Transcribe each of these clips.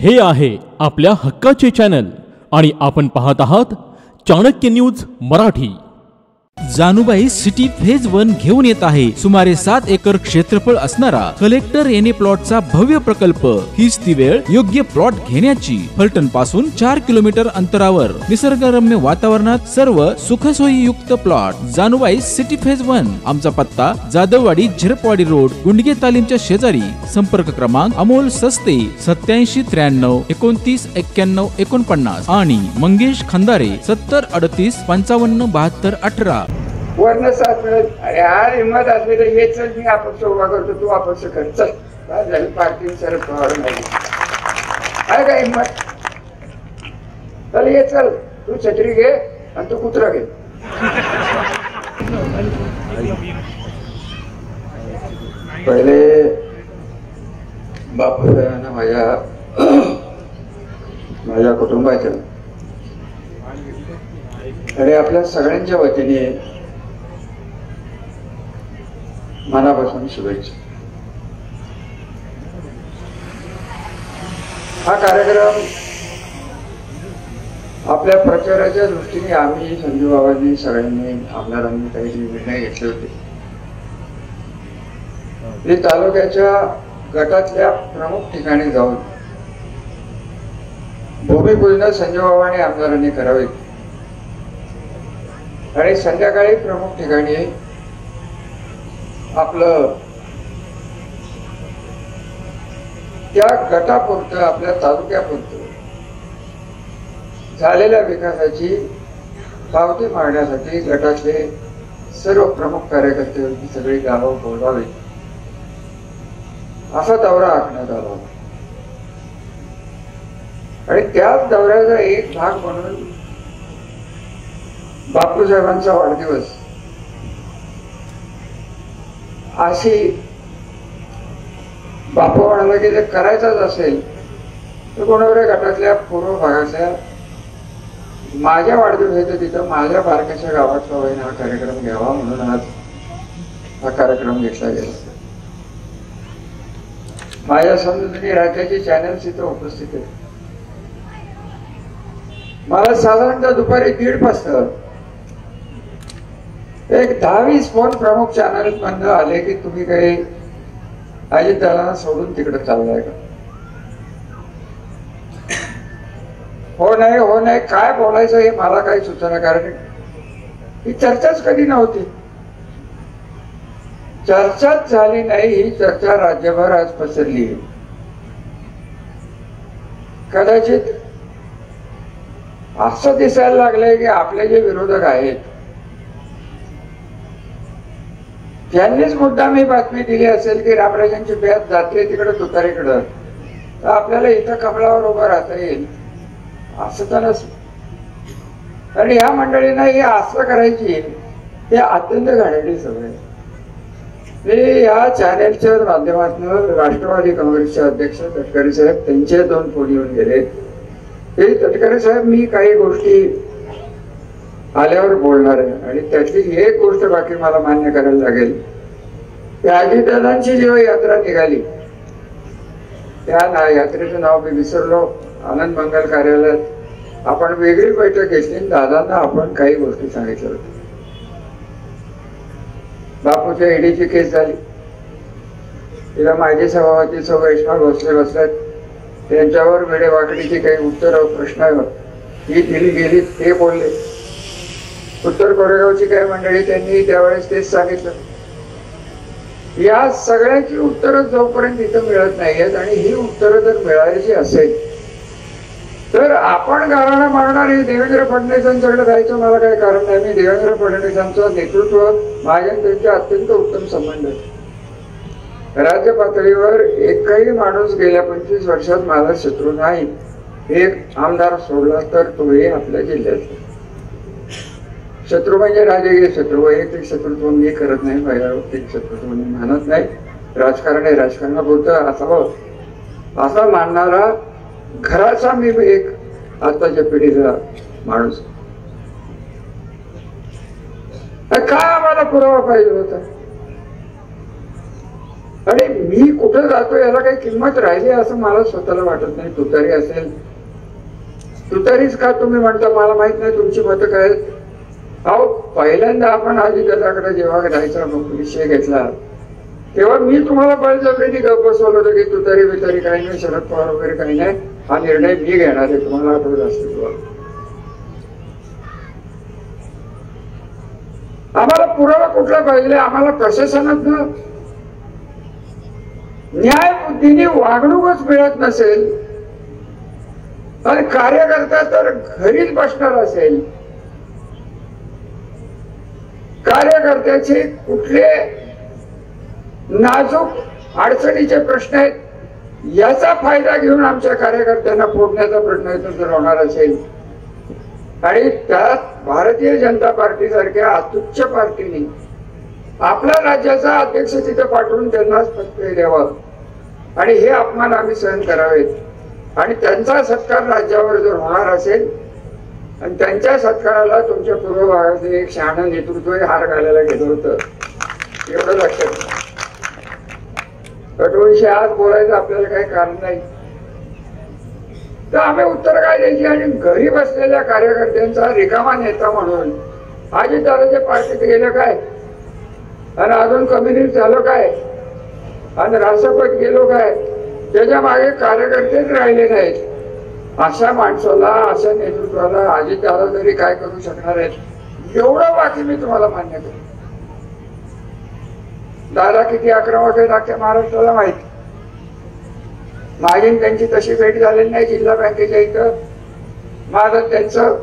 हे आहे आपल्या हक्काचे चॅनल आणि आपण पाहत आहात Chanakya news Marathi. Janubai city phase 1 घेऊन येत आहे सुमारे 7 एकर क्षेत्रफळ असणारा कलेक्टर एने प्लॉटचा भव्य प्रकल्प। हीच ती वेळ योग्य प्लॉट घेण्याची। फलटण पासून 4 किलोमीटर अंतरावर निसर्गरम्य वातावरणात सर्व सुखसोयीयुक्त प्लॉट। Janubai city phase 1। आमचा पत्ता जाधववाडी झिरपवाडी रोड, गुंडगे तालीमच्या शेजारी। संपर्क क्रमांक अमोल सस्ते 87 93 29 91 49 आणि मंगेश खंदारे 70 38 55 72 18। वर्ण साथ मिळत अरे यार हिंमत असली तर ये चल, मी अपक्ष उभा करतो, तू अपक्ष कर, चल काय झालं पार्टी सर पवार नाही आहे का हिंमत? चल ये चल, तू छत्री घे आणि तू कुत्रा घे। पहिले बापूसाहेबांना माझ्या कुटुंबाच्या आणि आपल्या सगळ्यांच्या वतीने मनापासून शुभेच्छा। हा कार्यक्रम आपल्या प्रचाराच्या दृष्टीने आम्ही संजू बाबांनी सगळ्यांनी आमदारांनी काही निर्णय घेतले होते ते तालुक्याच्या गटातल्या प्रमुख ठिकाणी जाऊन भूमिपूजन संजू बाबांनी आमदारांनी करावे आणि संध्याकाळी प्रमुख ठिकाणी आपलं त्या गटापुरतं आपल्या तालुक्यापुरतं झालेल्या विकासाची पावती मागण्यासाठी गटातले सर्व प्रमुख कार्यकर्ते सगळी गावं बोलवावी असा दौरा आखण्यात आला होता आणि त्याच दौऱ्याचा एक भाग म्हणून बापूसाहेबांचा वाढदिवस अशी बापू म्हणाला की जर करायचाच असेल तर कोणावर गटातल्या पूर्व भागातल्या माझ्या वाढदिवसाच्या तिथं माझ्या बारकाच्या गावातला होईन हा कार्यक्रम घ्यावा म्हणून आज हा कार्यक्रम घेतला गेला। माझ्या समजुतीने राज्याचे चॅनल्स इथं उपस्थित आहेत। मला साधारणतः दुपारी 1:30 वाजता एक 10-20 फोन प्रमुख चॅनल मधनं आले की तुम्ही काही अजितदादांना सोडून तिकडे चाललाय का? हो नाही काय बोलायचं हे मला काही सुचना, कारण ही चर्चाच कधी नव्हती। चर्चाच झाली नाही, ही चर्चा राज्यभर आज पसरली। कदाचित असं दिसायला लागलंय की आपले जे विरोधक आहेत त्यांनीच मुद्दामी बातमी दिली असेल की रामराजांची ब्यात जाते तिकडे तुतारीकडं, तर आपल्याला इथं कमळावर उभं राहता येईल असं तर नसतं। आणि ह्या मंडळींना हे असं करायची हे अत्यंत घाणेरडी सवय। मी या चॅनेलच्या माध्यमातून राष्ट्रवादी काँग्रेसचे अध्यक्ष तटकरे साहेब त्यांचे 2 फोन येऊन गेले की तटकरे साहेब मी काही गोष्टी आल्यावर बोलणार आहे आणि त्यातली एक गोष्ट बाकी मला मान्य करायला लागेल की अजितदादांची जेव्हा यात्रा निघाली त्या यात्रेचं नाव मी विसरलो, आनंद मंगल कार्यालयात आपण वेगळी बैठक घेतली, दादांना आपण काही गोष्टी सांगितल्या होत्या। बापूच्या ईडीची केस झाली, तिला माझे सभापती सौ रेश्मा भोसले बसल्यात, त्यांच्यावर वेडेवाकडीची काही उत्तर प्रश्न ही दिली गेली, ते बोलले। उत्तर कोरेगावची काही मंडळी त्यांनी त्यावेळेस तेच सांगितलं। या सगळ्याची उत्तरं जोपर्यंत इथं मिळत नाहीयेत आणि ही उत्तरं जर मिळायची असेल तर आपण गाराणा मारणार हे देवेंद्र फडणवीसांच्याकडे जायचं मला काही कारण नाही। मी देवेंद्र फडणवीसांचं नेतृत्व माझ्या त्यांचे अत्यंत उत्तम संबंध आहेत। राज्य पातळीवर एकही माणूस गेल्या 25 वर्षात माझा शत्रू नाही, एक आमदार सोडला तर तोही आपल्या जिल्ह्यातला। शत्रू म्हणजे राजकीय शत्रू, वैयक्तिक शत्रुत्व मी करत नाही, वैयक्तिक शत्रुत्व मी मानत नाही। राजकारण हे राजकारणापुरतं असावं असा मानणारा घराचा मी एक आताच्या पिढीचा माणूस। काय आम्हाला पुरावा पाहिजे होता? आणि मी कुठं जातो याला काही किंमत राहिली असं मला स्वतःला वाटत नाही. तुतारी असेल, तुतारीच का तुम्ही म्हणता मला माहित नाही तुमची मतं काय. अहो पहिल्यांदा आपण अजितदादाकडे जेव्हा जायचा विषय घेतला तेव्हा मी तुम्हाला बळजबरीने गप्प बसवलं होतं की तुतारी बितारी काही नाही, शरद पवार वगैरे काही नाही, हा निर्णय मी घेणार आहे. तुम्हाला आठवत असेल. आम्हाला पुरावा कुठला पाहिजे. आम्हाला प्रशासनातनं न्याय बुद्धीने वागणूकच मिळत नसेल आणि कार्यकर्ता तर घरीच बसणार असेल, कार्यकर्त्याचे कुठले नाजूक अडचणीचे प्रश्न आहेत याचा फायदा घेऊन आमच्या कार्यकर्त्यांना फोडण्याचा प्रयत्न जर होणार असेल आणि त्यात भारतीय जनता पार्टी सारख्या अतुच्च पार्टीने आपल्या राज्याचा अध्यक्ष तिथे पाठवून त्यांनाच पत्र द्यावं आणि हे अपमान आम्ही सहन करावेत आणि त्यांचा सत्कार राज्यावर जर होणार असेल आणि त्यांच्या सत्काराला तुमच्या पूर्व भागाचे एक शहाणं नेतृत्व हार घालायला गेलं होतं एवढं लक्षात. कटोळीशी आज बोलायचं आपल्याला काही कारण नाही. तर आम्ही उत्तर काय द्यायची आणि घरी बसलेल्या कार्यकर्त्यांचा रिकामा नेता म्हणून अजितदादाच्या पार्टीत गेलं काय आणि अजून कम्युनिस्ट झालं काय आणि राष्ट्रपत गेलो काय, त्याच्या मागे कार्यकर्तेच राहिले नाहीत. अशा माणसाला, अशा नेतृत्वाला अजितदादा तरी काय करू शकणार आहेत एवढं बाकी मी तुम्हाला मान्य करतो. दादा किती आक्रमक आहेत अख्ख्या महाराष्ट्राला माहिती. माझी त्यांची तशी भेट झालेली नाही जिल्हा बँकेच्या इथं. माझा त्यांचं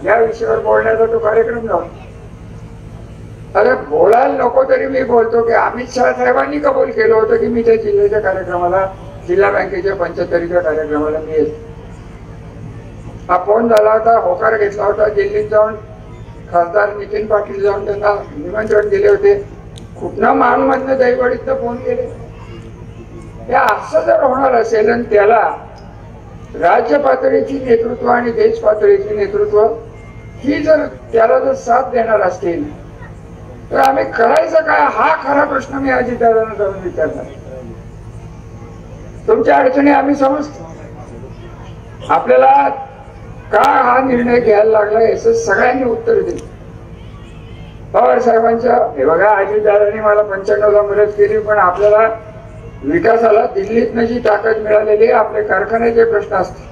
या विषयावर बोलण्याचा तो कार्यक्रम नव्हता. अरे बोलायला नको तरी मी बोलतो की अमित शहा साहेबांनी कबूल केलं होतं की मी त्या जिल्ह्याच्या कार्यक्रमाला, जिल्हा बँकेच्या 75च्या कार्यक्रमाला मी येतो. हा फोन झाला होता, होकार घेतला होता. दिल्लीत जाऊन खासदार नितीन पाटील जाऊन त्यांना निमंत्रण दिले होते. कुठनं मानमधनं दहीवडीतनं फोन केले. हे असं जर होणार असेल आणि त्याला राज्य पातळीची नेतृत्व आणि देश पातळीची नेतृत्व ही जर त्याला जर साथ देणार असतील तर आम्ही करायचं काय हा खरा प्रश्न मी अजितदादांना जाऊन विचारणार. तुमच्या अडचणी आम्ही समजतो. आपल्याला का हा निर्णय घ्यायला लागला याचं सगळ्यांनी उत्तर दिलं. पवार साहेबांच्या हे बघा अजितदादांनी मला 95ला मदत केली पण आपल्याला विकासाला दिल्लीतनं जी ताकद मिळालेली आपले कारखान्याचे प्रश्न असतील,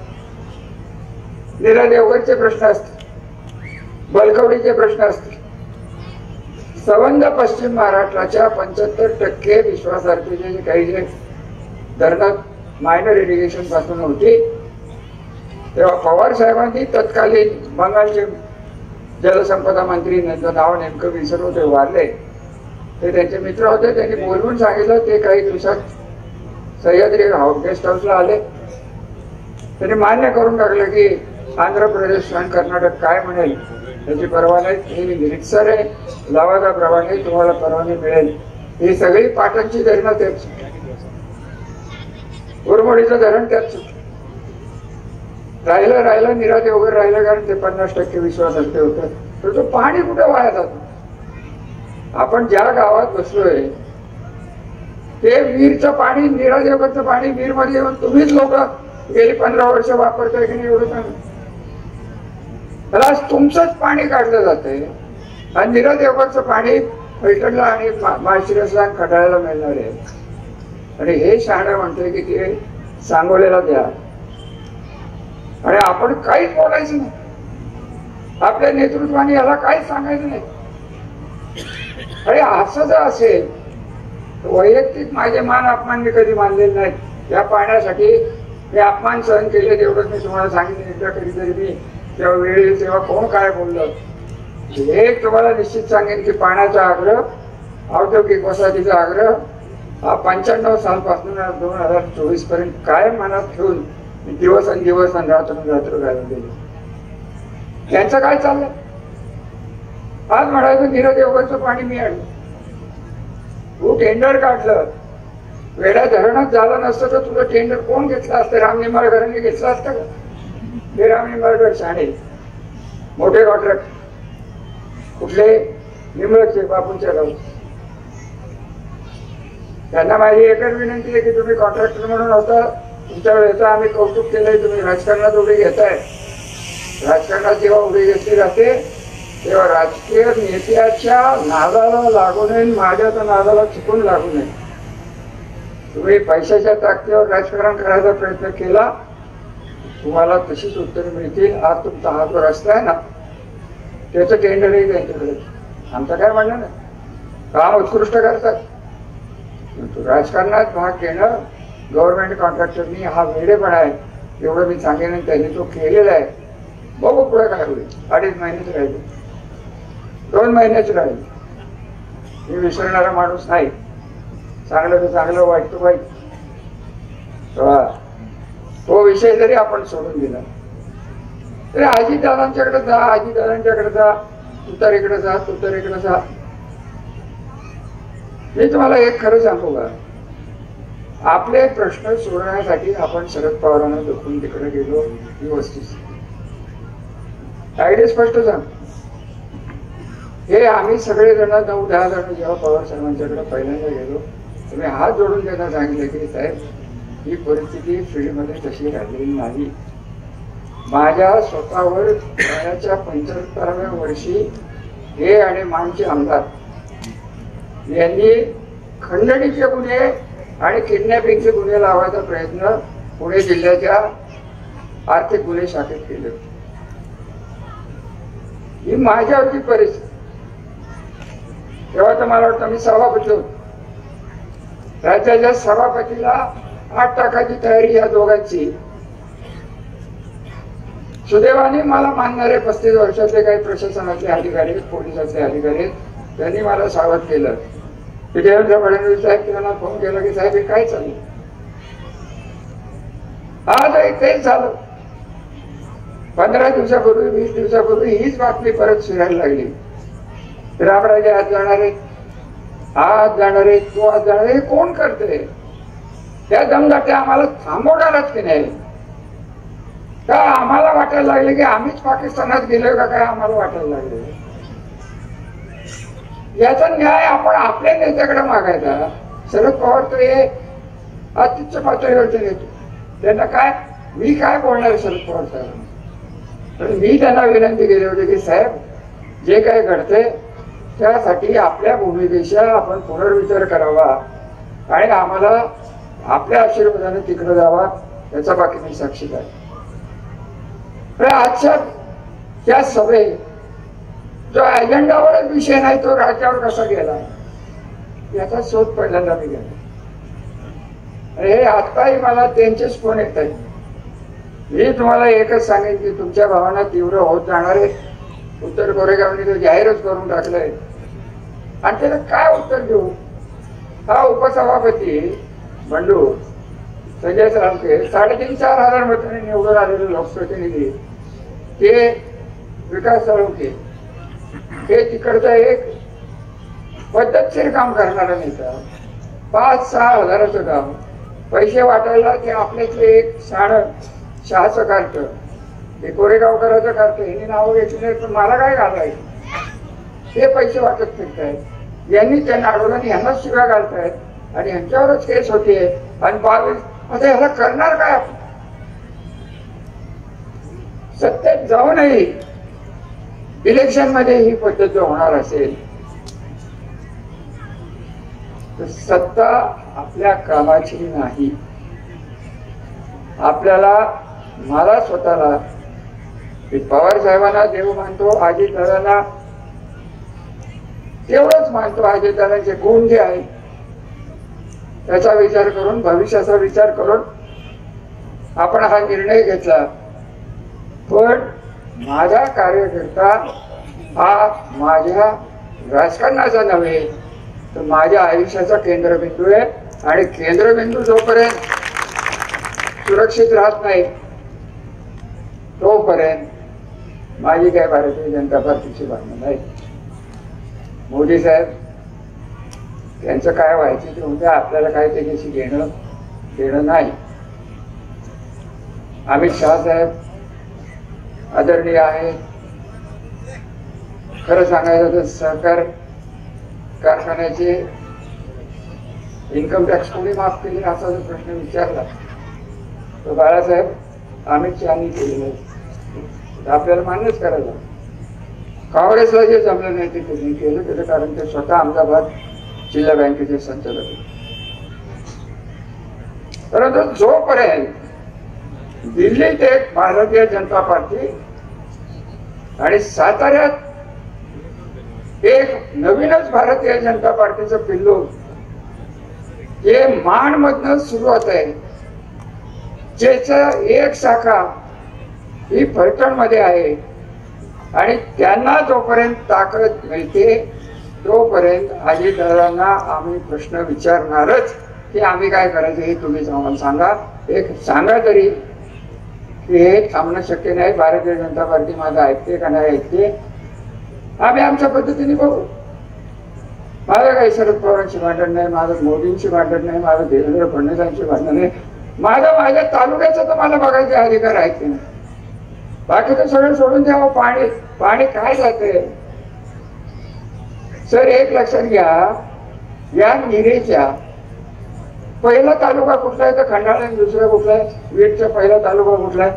नीरा देवगडचे प्रश्न असतील, बलकवडीचे प्रश्न असतील, संबंध पश्चिम महाराष्ट्राच्या 75% विश्वासार्हतेचे जे काही जे धरणात मायनर इरिगेशन पासून होती तेव्हा पवार साहेबांनी तत्कालीन बंगालचे जलसंपदा मंत्री, त्यांचं नाव नेमकं विसरलो, ते वारले, ते त्यांचे मित्र होते, त्यांनी बोलवून सांगितलं. ते काही दिवसात सह्याद्री गेस्ट हाऊसला आले. त्यांनी मान्य करून टाकलं की आंध्र प्रदेश आणि कर्नाटक काय म्हणेल त्याची परवा नाही, ही रितसर आहे, लवादाप्रमाणे तुम्हाला परवानगी मिळेल. ही सगळी पाटणची धरणं त्यात, उरमोडीचं धरण त्यात राहिलं नीरा देवगड राहिलं कारण ते 50% विश्वासार्हते होतं. तर तो पाणी कुठे वाया जातो. आपण ज्या गावात बसलोय ते वीरचं पाणी, नीरा देवगडचं पाणी वीर मध्ये येऊन तुम्हीच लोक गेली 15 वर्ष वापरताय की नाही एवढं चांगलं. आज तुमचंच पाणी काढलं जातंय आणि नीरा देवगडचं पाणी पैठणला आणि माळशिरसला खटाळ्याला मिळणार आहे. आणि हे शहाणं म्हणतोय की ते सांगोल्याला द्या आणि आपण काहीच बोलायचं नाही. आपल्या नेतृत्वाने याला काहीच सांगायचं नाही. अरे असं जर असेल वैयक्तिक माझे मान अपमान मी कधी मानलेले नाहीत. या पाण्यासाठी मी अपमान सहन केले तेवढंच मी तुम्हाला सांगितलं. एकदा कधीतरी मी तेव्हा वेळ तेव्हा कोण काय बोललं हे तुम्हाला निश्चित सांगेन की पाण्याचा आग्रह, औद्योगिक वसाहतीचा आग्रह हा 95 सालपासून 2024 पर्यंत कायम मनात ठेवून दिवस आणि रात्र घालून दिले. त्यांचं काय चाललंय. आज म्हणायचं नीरा देवगडचं पाणी मी आणलं, तू टेंडर काढलं, वेळा धरणात झालं नसतं तर तुझं टेंडर कोण घेतलं असतं. राम निंबाळकरांनी घेतलं असतं का. हे राम निंबाळकर शाणे मोठे कॉन्ट्रॅक्ट कुठले निंबळकचे बापूंच्या गाव त्यांना माझी एकच विनंती आहे की तुम्ही कॉन्ट्रॅक्टर म्हणून होता, तुमच्या वेळेचं आम्ही कौतुक केलंय, तुम्ही राजकारणात उडी घेताय. राजकारणात जेव्हा उडी घेतली जाते तेव्हा राजकीय नेत्याच्या नादाला लागू नये, माझ्या तर नादाला चुकून लागू नये. तुम्ही पैशाच्या ताकदीवर राजकारण करायचा प्रयत्न केला, तुम्हाला तशीच उत्तर मिळतील. आज तुमचा हा जो रस्ता आहे ना, त्याचं टेंडरही त्यांच्याकडे. आमचं काय म्हणणं नाही, काम उत्कृष्ट करतात. राजकारणात भाग घेणं गव्हर्नमेंट कॉन्ट्रॅक्टरनी हा वेडेपणा आहे, एवढं मी सांगेन. त्यांनी तो केलेला आहे. बघू पुढे काय होईल. 2.5 महिनेच राहिले, 2 महिनेच राहिले. मी विसरणारा माणूस नाही. चांगलं तर चांगलं, वाईट तर वाईट. तो विषय जरी आपण सोडून दिला तरी अजितदादांच्याकडे जा, अजितदादांच्याकडे जा, तुतारीकडे जा, तुतारीकडे जा. मी तुम्हाला एक खरं सांगू का, आपले प्रश्न सोडवण्यासाठी आपण शरद पवारांना दुखून तिकडे गेलो, ही वस्तुस्थिती. आयडिया स्पष्ट सांग. हे आम्ही सगळेजण 9-10 जण जेव्हा पवार साहेबांच्याकडे पहिल्यांदा गेलो, तुम्ही हात जोडून त्यांना सांगितलं की साहेब, ही परिस्थिती फील्डमध्ये तशी राहिलेली नाही. माझ्या स्वतःवर वयाच्या 75व्या वर्षी हे आणि मानचे आमदार यांनी खंडणीचे गुन्हे आणि किडनॅपिंगचे गुन्हे लावायचा प्रयत्न पुणे जिल्ह्याच्या आर्थिक गुन्हे शाखेत केले. ही माझ्यावरची परिस्थिती. तेव्हा तर मला वाटतं मी सभापती होतो. राज्याच्या सभापतीला 8 टाकाची तयारी या दोघांची. सुदैवाने मला मानणारे 35 वर्षाचे काही प्रशासनाचे अधिकारी, पोलिसाचे अधिकारी, त्यांनी मला सावध केलं की देवेंद्र फडणवीस साहेब त्यांना फोन केला की साहेब हे काय चाललं. आज तेच झालं. 15 दिवसापूर्वी, 20 दिवसापूर्वी हीच बातमी परत फिरायला लागली. रामराजे आज जाणार आहेत, आज जाणार आहेत, तो आज जाणार आहे. कोण करते त्या दमदाट्या? आम्हाला थांबवणारच की नाही का? आम्हाला वाटायला लागले की आम्हीच पाकिस्तानात गेलोय का काय? आम्हाला वाटायला लागले. याचा न्याय आपण आपल्या नेत्याकडे मागायचा. शरद पवार तर हे अत्युच्च पातळीवरचे नेते, त्यांना काय, मी काय बोलणार शरद पवार साहेब? तर मी त्यांना विनंती केली होती की साहेब, जे काय घडते त्यासाठी आपल्या भूमिकेचा आपण पुनर्विचार करावा आणि आम्हाला आपल्या आशीर्वादाने तिकडे जावा, याचा बाकी मी साक्षीदार आहे. आजच्या त्या सभेत जो अजेंडावरच विषय नाही तो राज्यावर कसा गेला याचा शोध पहिल्यांदा मी घेतला. हे आताही मला त्यांचेच फोन येत आहेत. मी तुम्हाला एकच सांगेन की तुमच्या भावना तीव्र होत जाणार आहे. उत्तर कोरेगावने तो जाहीरच करून टाकलंय आणि त्याला काय उत्तर देऊ? हा उपसभापती बंडू संजय साळुंखे 3,500-4 हजार मतांनी निवडून आलेले लोकप्रतिनिधी, ते विकास साळुंखे, हे तिकडचं एक पद्धतशीर काम करणारा नेता, 5-6 हजाराचं काम, पैसे वाटायला ते आपल्यातले एक शहाचं कार्ट, ते कोरेगावकराचं कार्ट, यांनी नावं घेतली नाही पण मला काय घालायचं, ते पैसे वाटत फिरतायत. यांनी त्यांना अडवलं, यांनाच शिव्या घालतायत आणि यांच्यावरच केस होते. आणि 22 आता ह्याला करणार काय? सत्तेत जाऊनही इलेक्शन मध्ये ही पद्धत जर होणार असेल तर सत्ता आपल्या कामाची नाही. आपल्याला, मला स्वतःला, पवार साहेबांना देव मानतो, अजितदादांना तेवढंच मानतो. अजितदादांचे गुण जे आहेत त्याचा विचार करून, भविष्याचा विचार करून आपण हा निर्णय घेतला. पण माझा कार्यकर्ता हा माझ्या राजकारणाचा नव्हे तर माझ्या आयुष्याचा केंद्रबिंदू आहे आणि केंद्रबिंदू जोपर्यंत सुरक्षित राहत नाही तोपर्यंत माझी काय भारतीय जनता पार्टीची भावना नाही. मोदी साहेब त्यांचं काय व्हायचं ते होतं, आपल्याला काय त्याच्याशी घेणं नाही. अमित शहा साहेब आदरणीय आहेत. खरं सांगायचं तर सहकार कारखान्याचे इन्कम टॅक्स कोणी माफ केले असा जो प्रश्न विचारला तो बाळासाहेब अमित शहानी केलेला आहे. आपल्याला मान्यच करायला. काँग्रेसला जे जमलं नाही ते त्यांनी केलं. त्याचं कारण ते स्वतः अहमदाबाद जिल्हा बँकेचे संचालक होते. परंतु जोपर्यंत दिल्लीत एक भारतीय जनता पार्टी आणि साताऱ्यात एक नवीनच भारतीय जनता पार्टीचं पिल्लू जे माणमधनं सुरू होत आहे, ज्याचं एक शाखा ही फलटण मध्ये आहे आणि त्यांना जोपर्यंत ताकद मिळते तोपर्यंत अजितदादांना आम्ही प्रश्न विचारणारच की आम्ही काय करायचं हे तुम्ही आम्हाला सांगा. एक सांगा तरी की हे थांबणं शक्य नाही. भारतीय जनता पार्टी माझं ऐकते का नाही ऐकते आम्ही आमच्या पद्धतीने बघू. माझं काही शरद पवारांची भांडण नाही, माझं मोदींची भांडण नाही, माझं देवेंद्र फडणवीसांची भांडण नाही. माझ्या तालुक्याचं तर मला बघायचे अधिकार आहेत की नाही. बाकीचं सगळं सोडून द्यावं. पाणी काय जाते सर एक लक्षात घ्या. या निरेच्या पहिला तालुका कुठला आहे तर खंडाळा, दुसरा कुठला आहे वीटचा पहिला तालुका कुठला आहे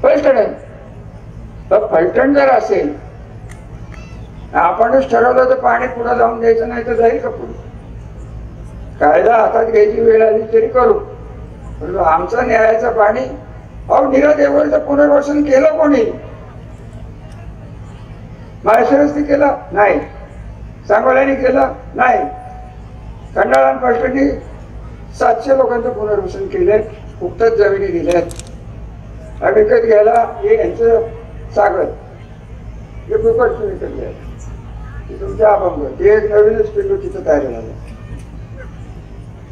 फलटण आहे. तर फलटण जर असेल आपणच ठरवलं तर पाणी पुढे जाऊन द्यायचं नाही तर जाईल का पुढे. कायदा हातात घ्यायची वेळ आली तरी करू. परंतु आमचं न्यायाचं पाणी अहो नीरा देवळचं पुनर्वसन केलं कोणी. माहेश्वरस्ती केलं नाही, सांगोल्याने केलं नाही, खंडाळा फलटणी 700 लोकांचं पुनर्वसन केलंय. फुकटच जमिनी दिल्यात. विकत घ्यायला हे यांचं सागर हे फुकटचं विकत घ्यायला तुमच्या अभंग ते एक नवीनच पिल्लू तिथं तयार झालं.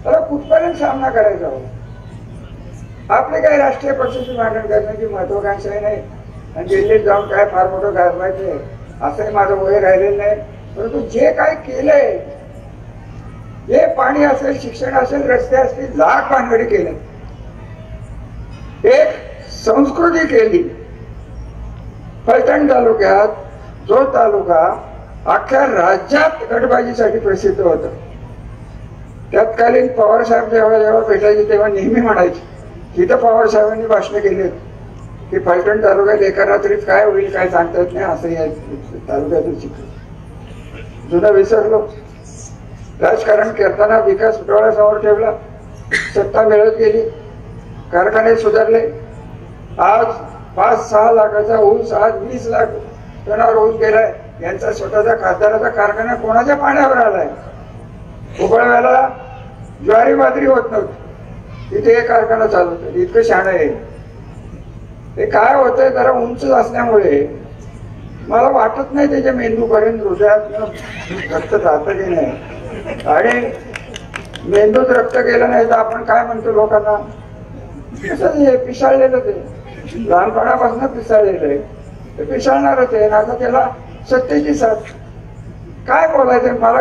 तर कुठपर्यंत सामना करायचा हो. आपले काही राष्ट्रीय पक्षाची भांडण करण्याची महत्वाकांक्षा नाही आणि दिल्लीत जाऊन काय फार मोठं गाजवायचंय असंही माझं वय राहिलेलं नाही. परंतु जे काय केलंय जे पाणी असेल, शिक्षण असेल, रस्ते असतील, लाख भानगडी केले, एक संस्कृती केली. फलटण तालुक्यात जो तालुका अख्ख्या राज्यात गटबाजीसाठी प्रसिद्ध होता. तत्कालीन पवार साहेब जेव्हा भेटायचे तेव्हा नेहमी म्हणायचे तिथं पवार साहेबांनी भाषण केली की फलटण तालुक्यात एका रात्रीत काय होईल काय सांगता येत नाही असं या तालुक्यातून शिकलो. जुनं विसरलो. राजकारण करताना विकास डोळ्यासमोर ठेवला, सत्ता मिळत गेली, कारखाने सुधारले. आज 5-6 लाखाचा ऊस आज 20 लाख टनावर ऊस गेलाय. यांचा स्वतःचा खासदाराचा कारखाना कोणाच्या पाण्यावर आलाय. उबळव्याला ज्वारी बाजरी होत नव्हती, तिथे एक कारखाना चालवतो. इतकं शहाणं आहे. ते काय होतंय जरा उंच असल्यामुळे मला वाटत नाही त्याच्या मेंदूपर्यंत हृदयात रक्त जातं की नाही. आणि मेंदूत रक्त गेलं नाही तर आपण काय म्हणतो लोकांना पिसाळलेलं. ते लहानपणापासून पिसाळलेलं आहे. ते पिसाळणारच आहे. आता त्याला सत्तेची साथ काय बोलायचं. मला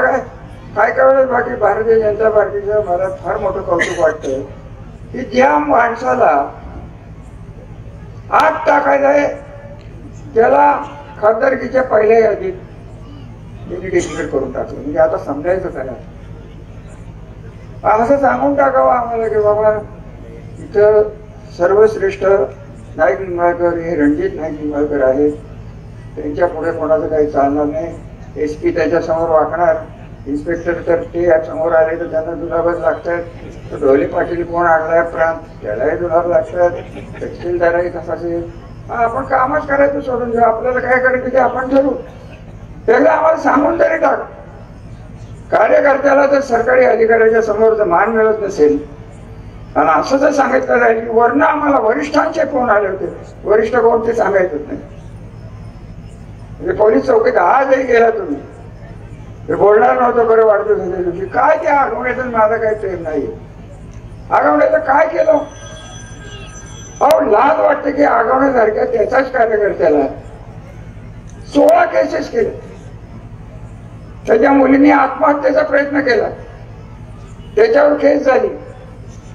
काय कळलं बाकी भारतीय जनता पार्टीचं मला फार मोठं कौतुक वाटतं की ज्या माणसाला आत टाकायचं आहे त्याला खासदारकीच्या पहिल्या यादीत त्यांनी डिक्लेअर करून टाकलं. म्हणजे आता समजायचं काय असं सांगून टाकावं आम्हाला की बाबा इथं सर्वश्रेष्ठ नाईक निंबाळकर हे रणजित नाईक निंबाळकर आहेत. त्यांच्या पुढे कोणाचं काही चालणार नाही. SP त्याच्या समोर वाकणार, इन्स्पेक्टर तर ते समोर आले तर त्यांना जुलाबच लागतात. ढोले पाटील कोण आणलाय प्रांत त्यालाही जुलाब लागतात. तहसीलदारही तसाच. आपण कामच करायचं सोडून घेऊ. आपल्याला काय करायचं ते आपण ठरवू. त्याला आम्हाला सांगून तरी टाक. कार्यकर्त्याला जर सरकारी अधिकाऱ्याच्या समोर जर मान मिळत नसेल आणि असं जर सांगितलं जाईल की वरनं आम्हाला वरिष्ठांचे फोन आले होते, वरिष्ठ कोण ते सांगायचंच नाही. म्हणजे पोलीस चौकीत आजही गेला तुम्ही ते बोलणार नव्हतं बरं वाटतं त्या दिवशी. काय त्या आगवण्याचं माझा काही प्रेम नाही. आगवण्याचं काय केलं अहो लाज वाटते की आगवण्यासारख्या त्याचाच कार्यकर्त्याला 16 केसेस केले. त्याच्या मुलींनी आत्महत्येचा प्रयत्न केला, त्याच्यावर केस झाली.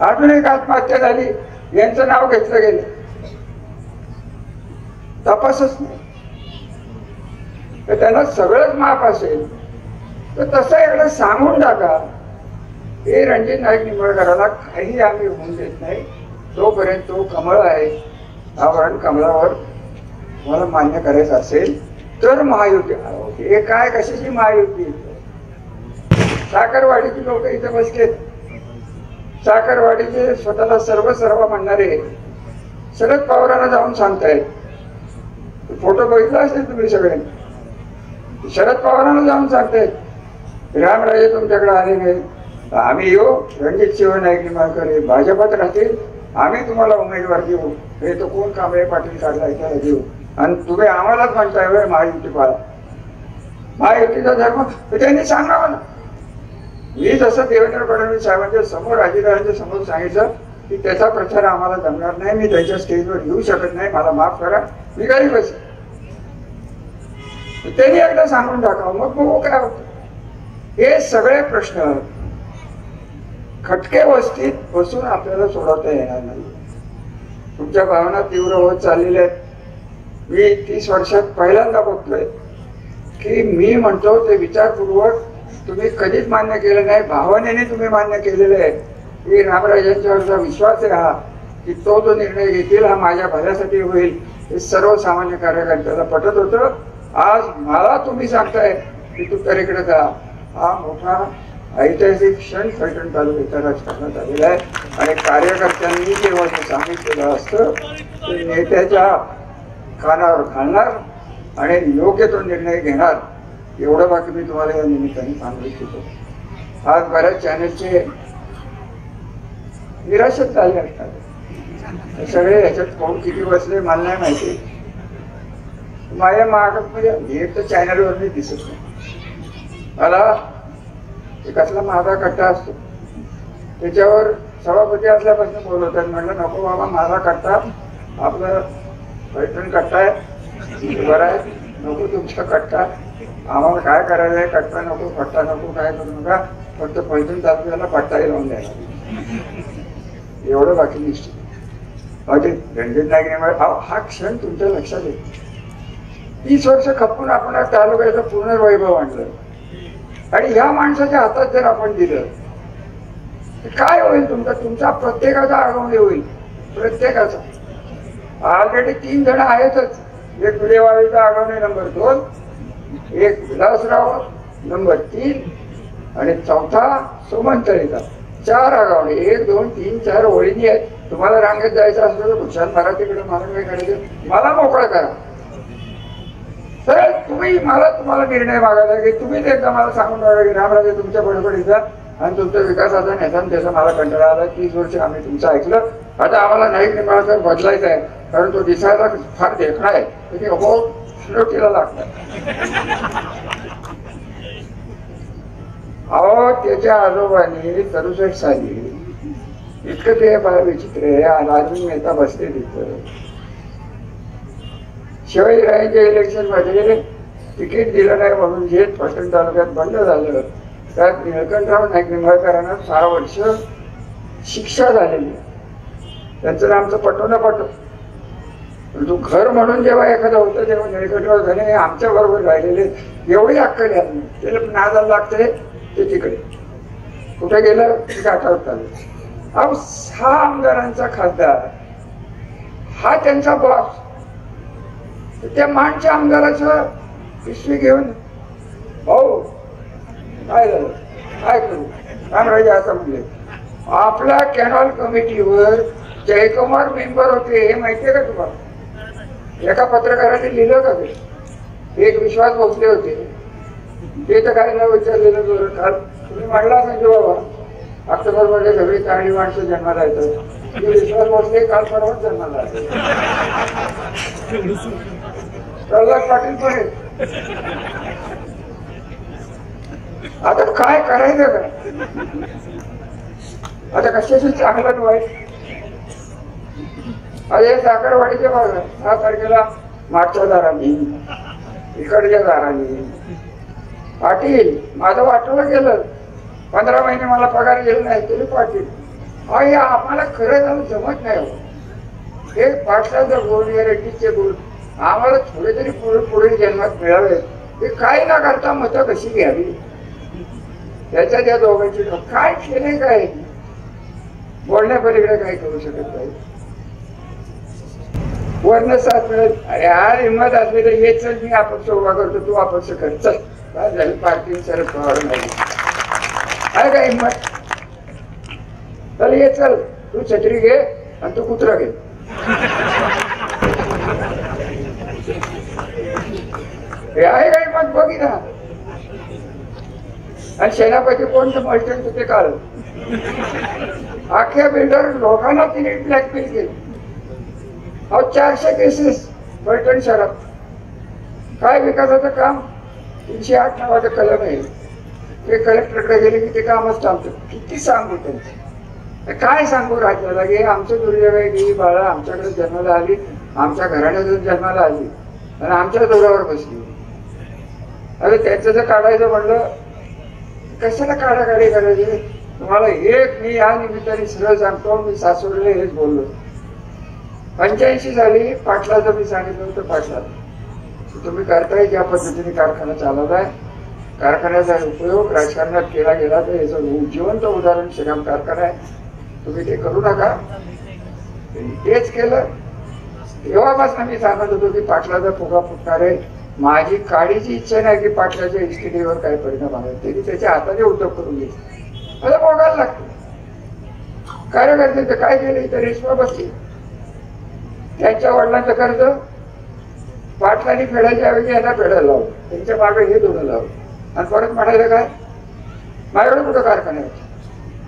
अजून एक आत्महत्या झाली, यांचं नाव घेतलं गेलं. तपासच नाही. तर त्यांना सगळंच माफ असेल तर तसं एकदा सांगून टाका हे रणजित नाईक निंबाळकराला काही आम्ही होऊन देत नाही तोपर्यंत तो कमळ आहे. आवरण कमळावर मला मान्य करायचं असेल तर महायुती. हे काय कशाची महायुती? साखरवाडीची लोक इथे बसलेत. साखरवाडीचे स्वतःला सर्व म्हणणारे शरद पवारांना जाऊन सांगतायत. फोटो बघितला असेल तुम्ही सगळे. शरद पवारांना जाऊन सांगतायत रामराजे तुमच्याकडे आले नाही, आम्ही येऊ. रणजित सिंह नाईक निंबाळकर भाजपात राहतील, आम्ही तुम्हाला उमेदवार देऊ. हे तो कोण कांबळे पाटील काढला त्याला देऊ. आणि तुम्ही आम्हालाच म्हणताय वेळ महायुती पाळा. महायुतीचा धर्म त्यांनी सांगावं ना. मी जसं देवेंद्र फडणवीस साहेबांच्या समोर अजितदादांच्या समोर सांगितलं की त्याचा प्रचार आम्हाला जमणार नाही, मी त्यांच्या स्टेजवर येऊ शकत नाही, मला माफ करा, मी काही बसेल. त्यांनी एकदा सांगून टाकावं, मग बघू काय होतं. हे सगळे प्रश्न खटके वस्तीत बसून आपल्याला सोडवता येणार नाही. तुमच्या भावना तीव्र होत चाललेल्या आहेत. मी 30 वर्षात पहिल्यांदा बघतोय की मी म्हणतो ते विचारपूर्वक तुम्ही कधीच मान्य केलं नाही, भावनेने तुम्ही मान्य केलेलं आहे की रामराजांच्यावरचा विश्वास आहे हा, की तो जो निर्णय घेतील हा माझ्या भल्यासाठी होईल. हे सर्वसामान्य कार्यकर्त्याला पटत होतं. आज मला तुम्ही सांगताय की तू तरीकडे जा. हा मोठा ऐतिहासिक क्षण फलटण तालुक्याच्या राजकारणात आलेला आहे. आणि कार्यकर्त्यांनी जेव्हा ते सांगितलेलं असतं ते नेत्याच्या कानावर घालणार आणि योग्य तो निर्णय घेणार. एवढं बाकी मी तुम्हाला या निमित्ताने सांगू इच्छितो. आज बऱ्याच चॅनलचे निराशच झाले असतात. सगळे याच्यात कोण किती बसले मला नाही माहिती. माझ्या महागामध्ये एक तर चॅनलवर नाही दिसत नाही. मला कसला माझा कट्टा असतो त्याच्यावर सभापती असल्यापासून बोलवतात. म्हटलं नको बाबा, माझा कट्टा आपलं पैठण कट्टा आहे, बरं आहे, नको तुमचा कट्टा. आम्हाला काय करायचं आहे, कट्टा नको, पट्टा नको, काय करू नका, फक्त पैठण तालुक्याला पट्टाही लावून द्यायला. एवढं बाकी निश्चित. रणजित नाईक निंबाळकर हा क्षण तुमच्या लक्षात येतो. 30 वर्ष खपून आपण तालुक्याचं पूर्ण वैभव आणलं आणि ह्या माणसाच्या हातात जर आपण दिलं तर काय होईल? तुमचा प्रत्येकाचा आगमन होईल. प्रत्येकाचा. ऑलरेडी 3 जण आहेतच. एक विलेवाडीचा आगमन नंबर 2, एक विलासराव नंबर 3 आणि चौथा सुमंतळीचा. 4 आगावणे. 1, 2, 3, 4 ओळीनी आहेत. तुम्हाला रांगेत जायचं असलं तर भूषण मराठीकडे मला काय करायचं, मला मोकळं करा. तर तुम्हाला निर्णय मागायला की तुम्हीच एकदा मला सांगून टाका की रामराजे तुमच्या बडबडीचा आणि तुमच्या विकासाचा नेता त्याचा मला कंटाळा आला. 30 वर्ष आम्ही तुमचं ऐकलं. आता आम्हाला नाईक निंबाळकर बदलायचा आहे कारण तो दिसायला फार देखणा आहे. ते हो श्लोकीला लागतात. अहो त्याच्या आजोबांनी 67 साली इतकं ते विचित्र आहे. अरविंद मेहता बसले तिथं. शिवाजीराजांच्या इलेक्शन मध्ये तिकीट दिलं नाही म्हणून जे फलटण तालुक्यात बंद झालं त्यात निळकंठराव नाईक निंबाळकरांना 6 वर्ष शिक्षा झालेली. त्यांचं आमचं पटो न पटो परंतु घर म्हणून जेव्हा एखादं होतं तेव्हा निळकंठराव झाले आमच्या बरोबर राहिलेले. एवढी अक्कल यात नाही. त्याला नादाला लागते ते तिकडे कुठे गेलं ते आठवत आलं. अहो 6 आमदारांचा खासदार हा त्यांचा बॉस. त्या माणच्या आमदाराचं पिशवी घेऊन भाऊ काय झालं, काय करू, रामराजे आता म्हणले. आपल्या कॅनॉल कमिटीवर जयकुमार मेंबर होते हे माहितीये का तुम्हाला? एका पत्रकाराने लिहिलं का ते? एक विश्वास भोसले होते. ते तर काय न विचारलेलं काल तुम्ही म्हणला संजय बाबा ऑक्टोबर मध्ये सगळी चांगली माणसं जन्माला येतात. विश्वास भोसले काल परवाच जन्माला आले. प्रल्हाद पाटील पण आहे. आता काय करायचं का? आता कशाशी चांगलं वाईट. अरे साखरवाडीच्या भागात 6 तारखेला मागच्या दारांनी इकडच्या दारांनी पाटील माझं वाटलं गेलं. 15 महिने मला पगार गेला नाही तरी पाटील हे आम्हाला खरं झालं जमत नाही. हे पाटलाचं गुण हे रेड्डीचे गुण आम्हाला थोडे तरी पुढील जन्मात मिळावे. हे काय न करता मतं कशी घ्यावी त्याच्या त्या दोघांची काय केले, काय बोलण्यापलीकडे काय करू शकत नाही. वर्ण साथ मिळेल. अरे यार हिंमत असली तर ये चल, मी अपक्ष उभा करतो, तू अपक्ष कर, चल काय झालं. पार्टी शरद पवार नाही आहे का हिंमत, चल ये चल, तू छत्री घे आणि तू कुत्रा घे. हे आहे का हिंमत, बघी ना. आणि सेनापती कोणतं मल्टन ते काळ अख्ख्या बिल्डर लोकांना तिने ब्लॅकमेल केली. 400 केसेस फलटण शहरात. काय विकासाचं काम, 308 नावाचं कलम आहे, ते कलेक्टरकडे गेले की ते कामच थांबतं. किती सांगू त्यांचं, काय सांगू राज्याला की आमचं दुर्दैव आहे की बाळा आमच्याकडे जन्माला आली, आमच्या घराण्यातून जन्माला आली आणि आमच्या जोरावर बसली. अरे त्यांचं जर काढायचं म्हणलं कशाला काढाकाढी करायची. तुम्हाला एक मी या निमित्ताने सरळ सांगतो, मी सासवडले हेच बोललो. 85 साली पाटलाचं मी सांगितलं होतं, पाटला तुम्ही करताय ज्या पद्धतीने कारखाना चालवलाय, कारखान्याचा उपयोग राजकारणात केला गेला तर याचं जिवंत उदाहरण श्रीराम कारखाना आहे, तुम्ही ते करू नका. तेच केलं. तेव्हापासून मी सांगत होतो की पाटलाचा फुगा फुटणार आहे. माझी काळीची इच्छा नाही की पाटलाच्या इस्टेटीवर काय परिणाम आहे, त्यांनी त्याच्या हाताने उद्योग करून घेतले. मला बघायला लागतं कार्यकर्त्यांचं काय केलं. इथं रेशमा बसली, त्यांच्या वडिलांचं कर्ज पाटलांनी फेडायच्या ऐवजी यांना फेडायला लावलं, त्यांच्या मागे हे दोन लावलं आणि परत म्हणायला काय माझ्याकडे कुठं कारखाना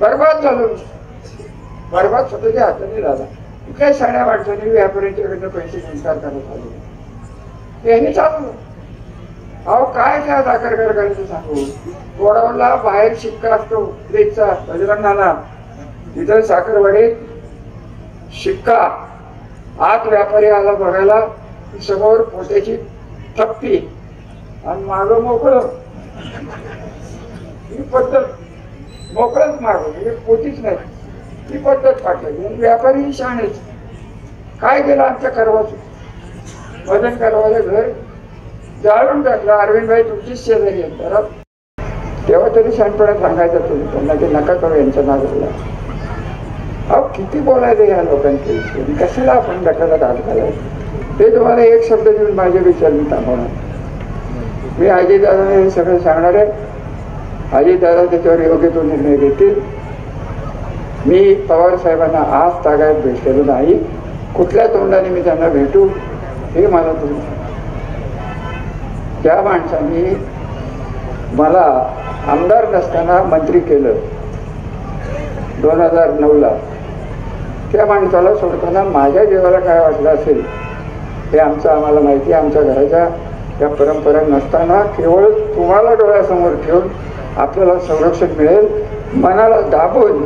बरबाद झालो. बरबाद स्वतःच्या हाताने झाला. कुठल्या साड्या माणसांनी व्यापाऱ्यांच्याकडनं पैसे घेऊन कारखाना चालवले, यांनी चालवलं. अहो काय त्या साखर कारखान्याचं सांगू. गोडाऊनला बाहेर शिक्का असतो प्लेटचा बजरंगाला, तिथं साखरवाडीत शिक्का. आत व्यापारी आला बघायला, समोर पोत्याची थप्पी आणि मागं मोकळं. ही पद्धत मोकळच मागं, म्हणजे पोतीच नाही, ही पद्धत पाठवली. व्यापारी शाणेच. काय केलं आमच्या करवाचं, वजन करवाचं घर जाळून टाकलं. अरविंदभाई तुमचीच शेजारी आहेत घरात, तेव्हा तरी शहाणपणा सांगायचं तुम्ही त्यांना की नका करू यांच्या नागरिकला. अहो किती बोलायचं या लोकांची, कशाला आपण गटाला घात घालायचं. ते तुम्हाला एक शब्द देऊन माझे विचार मी थांबवणार. मी अजितदादांना हे सगळं सांगणार आहे. अजितदादा त्याच्यावर योग्य तो निर्णय घेतील. मी पवार साहेबांना आज तागायत भेटलेलो नाही, कुठल्या तोंडाने मी त्यांना भेटू हे मला तुम्ही. त्या माणसांनी मला आमदार नसताना मंत्री केलं 2009ला. त्या माणसाला सोडताना माझ्या जीवाला काय वाटलं असेल हे आमचं आम्हाला माहिती. आमच्या घराच्या त्या परंपरा नसताना केवळ तुम्हाला डोळ्यासमोर ठेवून आपल्याला संरक्षण मिळेल मनाला दाबून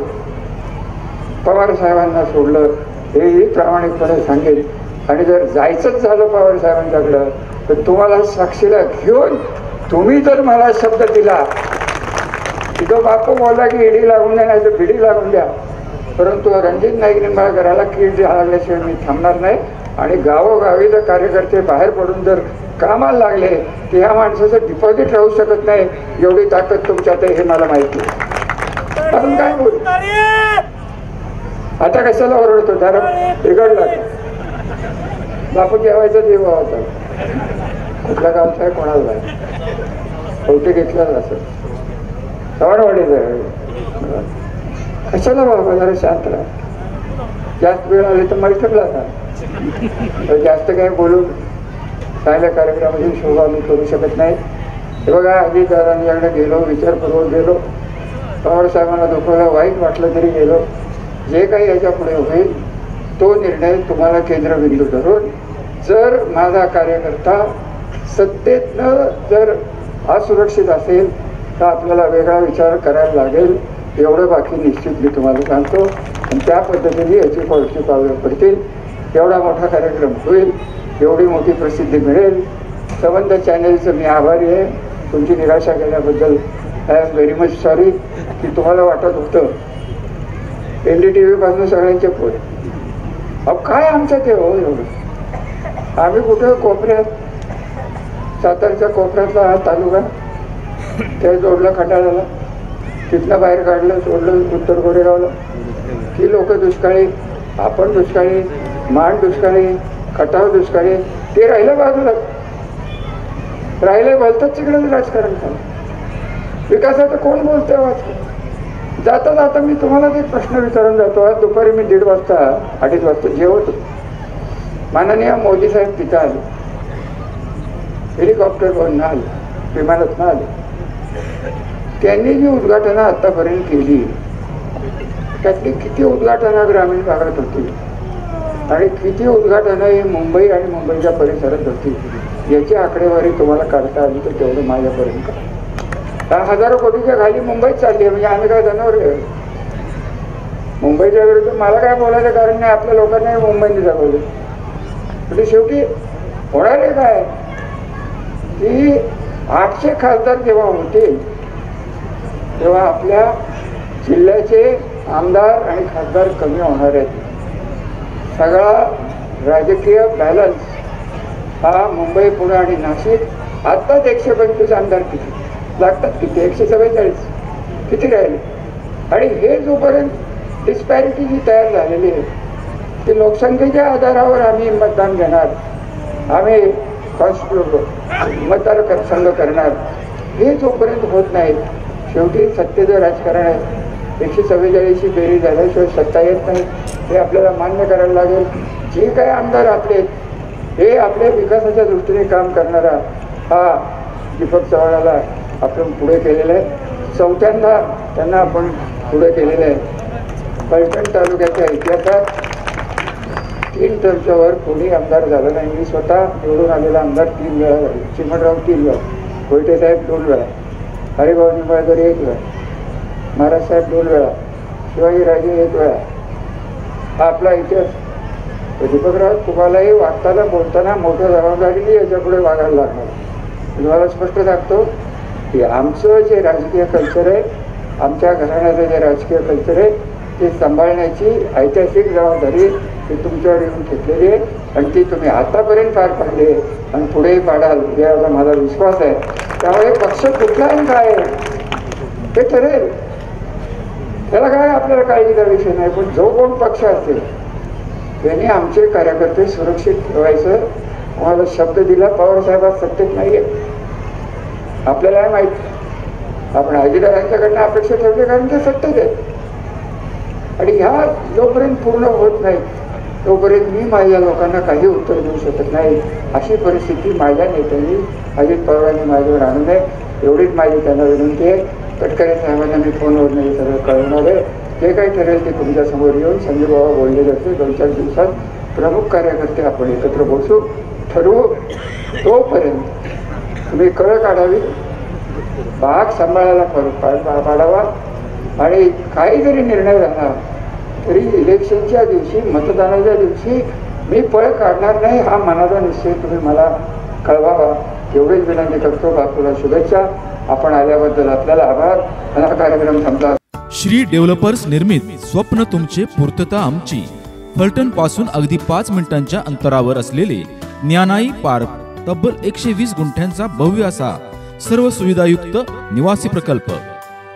पवार साहेबांना सोडलं हेही प्रामाणिकपणे सांगेल. आणि जर जायचंच झालं पवार साहेबांच्याकडं तर तुम्हाला साक्षीला घेऊन तुम्ही जर मला शब्द दिला की तो बापू बोलला की ईडी लागून द्या नाही तर बिडी लागून द्या, परंतु रणजित नाईक निंबाळकराला कीड लागल्याशिवाय मी थांबणार नाही. आणि गावोगावी जर कार्यकर्ते बाहेर पडून जर कामाला लागले तर ह्या माणसाचं डिपॉझिट राहू शकत नाही. एवढी ताकद तुमच्यात आहे हे मला माहिती आहे. आपण काय बोलू आता, कशाला ओरडतो, जरा बिघडला. बापू जेवायचा देव होता, कुठल्या गावचा आहे कोणाला नाही, कवटे घेतलाच असं सवारवाडीचा आहे. कशाला बाबा जरा शांत राहा. जास्त वेळ आली तर मैत्रीला जा, जास्त काय बोलून चांगल्या कार्यक्रमाची शोभा मी करू शकत नाही. हे बघा अजितदादांच्याकडे गेलो, विचारपूर्वक गेलो, पवार साहेबांना दुखवलं, वाईट वाटलं तरी गेलो. जे काही याच्या पुढे होईल तो निर्णय तुम्हाला केंद्रबिंदू धरून, जर माझा कार्यकर्ता सत्तेतनं जर असुरक्षित असेल तर आपल्याला वेगळा विचार करायला लागेल. एवढं बाकी निश्चित मी तुम्हाला सांगतो. आणि त्या पद्धतीने याची पॉलिसी पावलं पडतील. एवढा मोठा कार्यक्रम होईल, एवढी मोठी प्रसिद्धी मिळेल. संबंध चॅनलचं मी आभारी आहे. तुमची निराशा केल्याबद्दल I am very much sorry. की तुम्हाला वाटत होतं NDTV पासून सगळ्यांचे फोन. अहो काय आमचं ते हो एवढं. आम्ही कुठं कोपऱ्यात, सातारच्या कोपऱ्यातला हा तालुका त्या जोडला खंडाळ्याला, तिथनं बाहेर काढलं, सोडलं उत्तर कोरेगावला. ती लोक दुष्काळी, आपण दुष्काळी, मान दुष्काळी, खटाव दुष्काळी, ते राहिलं बाजूला. राहिले बोलतात तिकडे राजकारण झालं. विकासाचं कोण बोलतंय वाच. जाता जाता मी तुम्हालाच एक प्रश्न विचारून जातो. आज दुपारी मी 1:30 वाजता 2:30 वाजता जेवत होतो. माननीय मोदी साहेब तिथं आले, हेलिकॉप्टरवरून आले, विमानातून आले. त्यांनी जी उद्घाटनं आतापर्यंत केली त्यातली किती उद्घाटनं ग्रामीण भागात होती आणि किती उद्घाटनं ही मुंबई आणि मुंबईच्या परिसरात होती याची आकडेवारी तुम्हाला काढता आली तर तेवढं माझ्यापर्यंत करा. 10,000 कोटीच्या खाली मुंबईत चालली आहे. म्हणजे आम्ही काय जनावर आहे मुंबईच्या विरुद्ध? मला काय बोलायचं कारण नाही. आपल्या लोकांनाही मुंबईने जगवले. म्हणजे शेवटी होणार आहे काय की 800 खासदार जेव्हा होते तेव्हा आपल्या जिल्ह्याचे आमदार आणि खासदार कमी होणार आहेत. सगळा राजकीय बॅलन्स हा मुंबई, पुणे आणि नाशिक. आत्ताच 125 आमदार किती लागतात, किती 144 किती राहिले. आणि हे जोपर्यंत डिस्पॅरिटी जी तयार झालेली आहे ती लोकसंख्येच्या आधारावर आम्ही मतदान घेणार, आम्ही मतदार संघ करणार, हे जोपर्यंत होत नाही शेवटी सत्तेचं राजकारण आहे. 144ची बेरीज झाल्याशिवाय सत्ता येत नाही हे आपल्याला मान्य करायला लागेल. जे काही आमदार आपले हे आपल्या विकासाच्या दृष्टीने काम करणारा हा दीपक चव्हाणाला आपण पुढे केलेलं आहे. 4थ्यांदा त्यांना आपण पुढे केलेलं आहे. फलटण तालुक्याच्या इतिहासात 3 टर्मच्या वर कोणी आमदार झालं नाही. मी स्वतः निवडून आलेला आमदार 3 वेळा झाले. चिमणराव 3 वेळा, कोयटे साहेब 2 वेळा, हरिभाऊ निंबाळकर 1 वेळा, महाराज साहेब 2 वेळा, शिवाजीराजे 1 वेळा. हा आपला इतिहास. दीपकराव तुम्हालाही वागताना बोलताना मोठ्या जबाबदारीने याच्या पुढे वागायला लागणार. तुम्हाला स्पष्ट सांगतो की आमचं जे राजकीय कल्चर आहे, आमच्या घराण्याचं जे राजकीय कल्चर आहे ते सांभाळण्याची ऐतिहासिक जबाबदारी ती तुमच्यावर येऊन घेतलेली आहे आणि ती तुम्ही आतापर्यंत पार पाडली आहे आणि पुढेही पाडाल याचा माझा विश्वास आहे. त्यामुळे पक्ष कुठला आणि काय ते ठरेल, त्याला काय आपल्याला काळजीचा विषय नाही. पण जो कोण पक्ष असेल त्यांनी आमचे कार्यकर्ते सुरक्षित ठेवायचं. आम्हाला शब्द दिला. पवारसाहेब आज सत्तेत नाही आहे, आपल्याला माहीत. आपण अजितदादांच्याकडनं अपेक्षा ठेवली कारण ते सत्तेत आहेत आणि ह्या जोपर्यंत पूर्ण होत नाही तोपर्यंत मी माझ्या लोकांना काही उत्तर देऊ शकत नाही. अशी परिस्थिती माझ्या नेत्यांनी अजित पवारांनी माझ्यावर आणू नये एवढीच माझी त्यांना विनंती आहे. तटकरे साहेबांना मी फोनवर हे सगळं कळवणार आहे. जे काही ठरेल ते तुमच्यासमोर येऊन संजय बाबा बोलले जाते. 2-4 दिवसात प्रमुख कार्यकर्ते आपण एकत्र बसू, ठरवू. तोपर्यंत तुम्ही कळ काढावी, भाग सांभाळायला पाडावा आणि काही जरी निर्णय झाला तरी इलेक्शनच्या दिवशी, मतदानाच्या दिवशी मी पळ काढणार नाही हा मनाचा निश्चय तुम्ही मला कळवावा एवढीच विनंती करतो. बापूला शुभेच्छा. आपण आल्याबद्दल आपल्याला आभार. हा कार्यक्रम संपला. श्री डेव्हलपर्स निर्मित स्वप्न तुमचे पूर्तता आमची. फलटण पासून अगदी 5 मिनिटांच्या अंतरावर असलेले ज्ञानाई पार्क तब्बल 120 गुंठ्यांचा भव्य असा सर्व सुविधायुक्त निवासी प्रकल्प.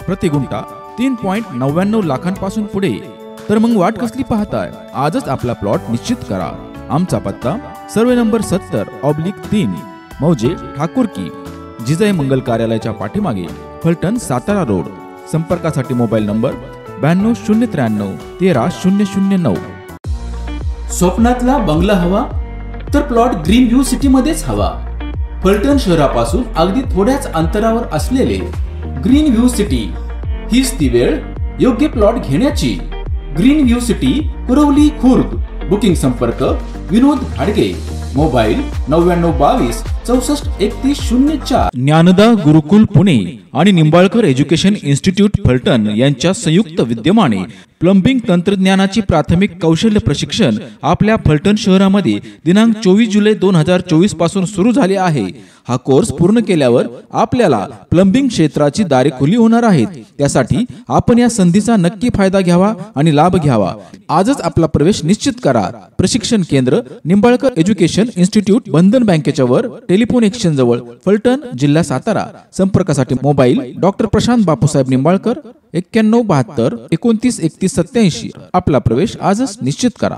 प्रति गुंठा 3.99 लाखांपासून पुढे. तर मग वाट कसली पाहताय? आजच आपला प्लॉट निश्चित करा. आमचा पत्ता सर्वे नंबर 70/3 मौजे ठाकूरकी, जिजाई मंगल कार्यालयाच्या पाठीमागे, फलटण, सातारा रोड. संपर्कासाठी मोबाईल नंबर 92 093 13 009. स्वप्नातला बंगला हवा तर प्लॉट ग्रीन व्ह्यू सिटी मध्येच हवा. फलटण शहरापासून अगदी थोड्याच अंतरावर असलेले ग्रीन व्ह्यू सिटी हीच ती वेळ योग्य प्लॉट घेण्याची. Green view city, Kurwali, Khurd. Booking संपर्क विनोद हाडगे. मोबाईल 9922 64 31 04. ज्ञानदा गुरुकुल पुणे आणि निंबाळकर एज्युकेशन इन्स्टिट्यूट फलटण यांच्या संयुक्त विद्यमाने प्लंबिंग तंत्रज्ञानाची प्राथमिक कौशल्य प्रशिक्षण आपल्या फलटण शहरामध्ये दिनांक 24 जुलै 2024 पासून सुरू झाले आहे. हा कोर्स पूर्ण केल्यावर आपल्याला प्लंबिंग क्षेत्राची दारे खुली होणार आहेत. त्यासाठी आपण या संधीचा नक्की फायदा घ्यावा आणि लाभ घ्यावा. आजच आपला प्रवेश निश्चित करा. प्रशिक्षण केंद्र निंबाळकर एज्युकेशन इन्स्टिट्यूट, बंधन बँकेच्या वर. टेलिफोन एक्सचेंज जवळ, फलटण, जिल्हा सातारा. संपर्कासाठी मोबाईल डॉक्टर प्रशांत बापूसाहेब निंबाळकर 9172 29 31 87. आपला प्रवेश आजच निश्चित करा.